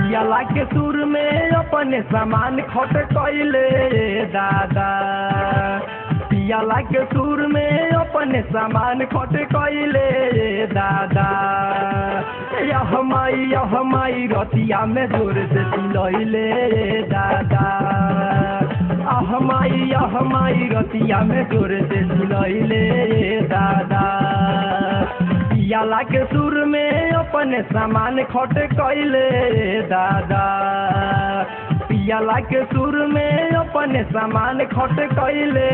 पियाला के सुर में अपने सामान खट कैले दादा, पियाला के सुर में अपने सामान खट कैले दादा। यह माई रतिया में जोर से चिलैले दादा, यह माई रतिया में जोर से चिलैले दादा। पियाला के सुर में अपने सामान खट कैले दादा, पियाला के सुर में अपने सामान खट कैले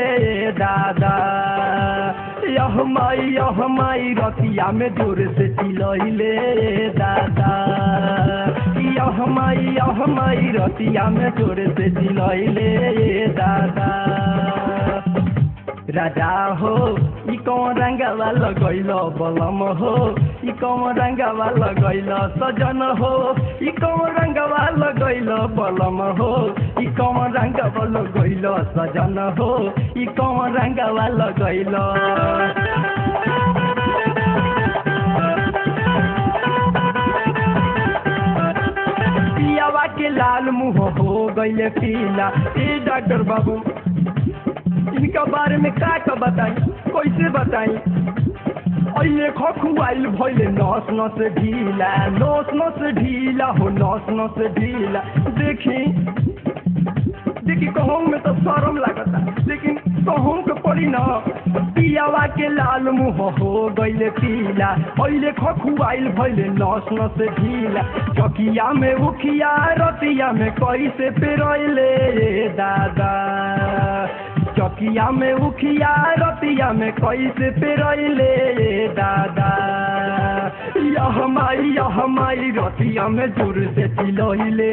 दादा। यह माई रतिया में जोर से चिलैले दादा, यह माई रतिया में जोर से चिलैले दादा। राजा हो ई कौन रंगवा लगैल बलम हो, ई कौन रंगवा लगैल सजन हो, ई कौन रंगवा लगैल बलम हो, ई कौन रंगवा लगैल सजन हो, ई कौन रंगवा लगैल। पियावा के लाल मुँह हो गइले पीला। ए डॉक्टर बाबू इनका बारे में का बताई, कैसे बताई। अइले खखुआइल भइले नस नस ढीला, नस नस ढीला हो नस नस ढीला। देखी कहूँ में तो शर्म लगता, लेकिन कहूँ के पड़ी न। पियावा के लाल मुँह हो गइले पीला, अइले खखुआइल भइले नस नस ढीला। चकिया में उखिया रतिया में कैसे पेरैले दादा, चकिया में उखिया रतिया में कैसे पेरैले दादा। यह माई रतिया में जोर से चिलैले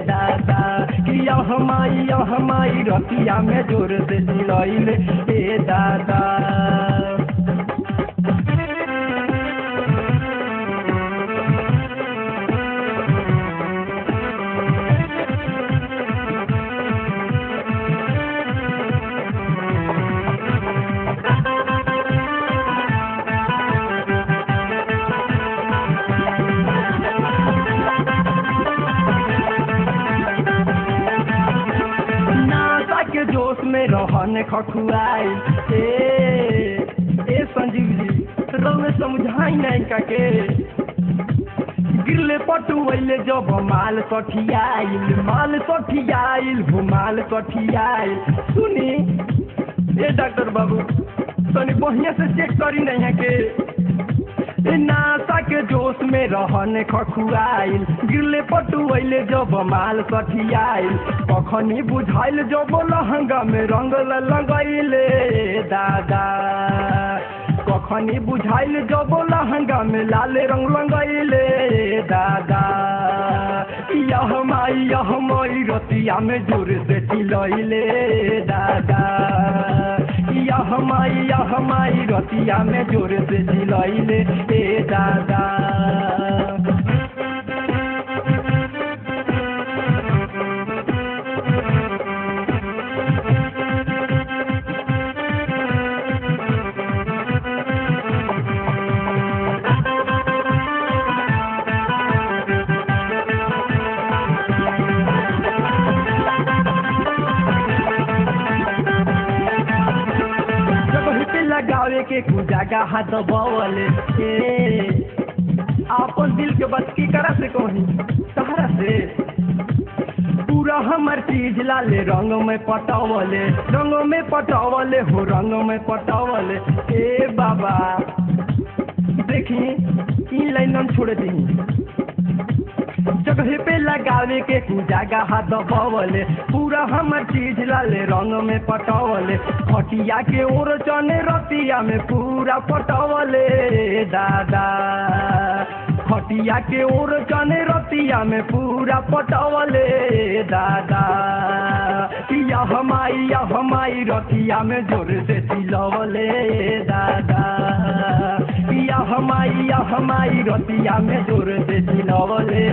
दादा, कि यह माई रतिया में जोर से चिलैले दादा। जोश में रहने खखुआई ए संजीव जी रउए समझाई नहीं का के। गिरले पटुवैले जब माल सठियाइल, माल सठियाइल हो माल सठियाइल। सुनी ए डॉक्टर बाबू तनी बढ़िया से चेक करी नहीं है के। नासा के जोश में रहने खखुआइल, गिरले पटुवैले जब माल सठियाइल। कखनी बुझाइल जब लहंगा में रंग लगैले दादा, कखनी बुझाइल जब लहंगा में लाल रंग लगैले दादा। यह माई रतिया में जोर से चिलैले दादा, यह माई रतिया में जोर से चिलैले दादा। लगावे के कुजागा हाथ बवले अपन दिल के बस की करा से कहीं सहारा से। पूरा हमार चीज लाले रंग में पटावले, रंग में पटावले हो रंग में पटावले। ए बाबा देखी इन लाइन हम छोड़ दी, जगह पे लगावे के कुजागा हाथ बवले। पूरा हमार चीज लाले रंग में पटावले। खटिया के ओर चने रतिया में पूरा पटावले दादा, खटिया के ओर चने रतिया में पूरा पटावले दादा। यह माई रतिया में जोर से चिलवले दादा। हमाई रतिया में जोर से चिलवले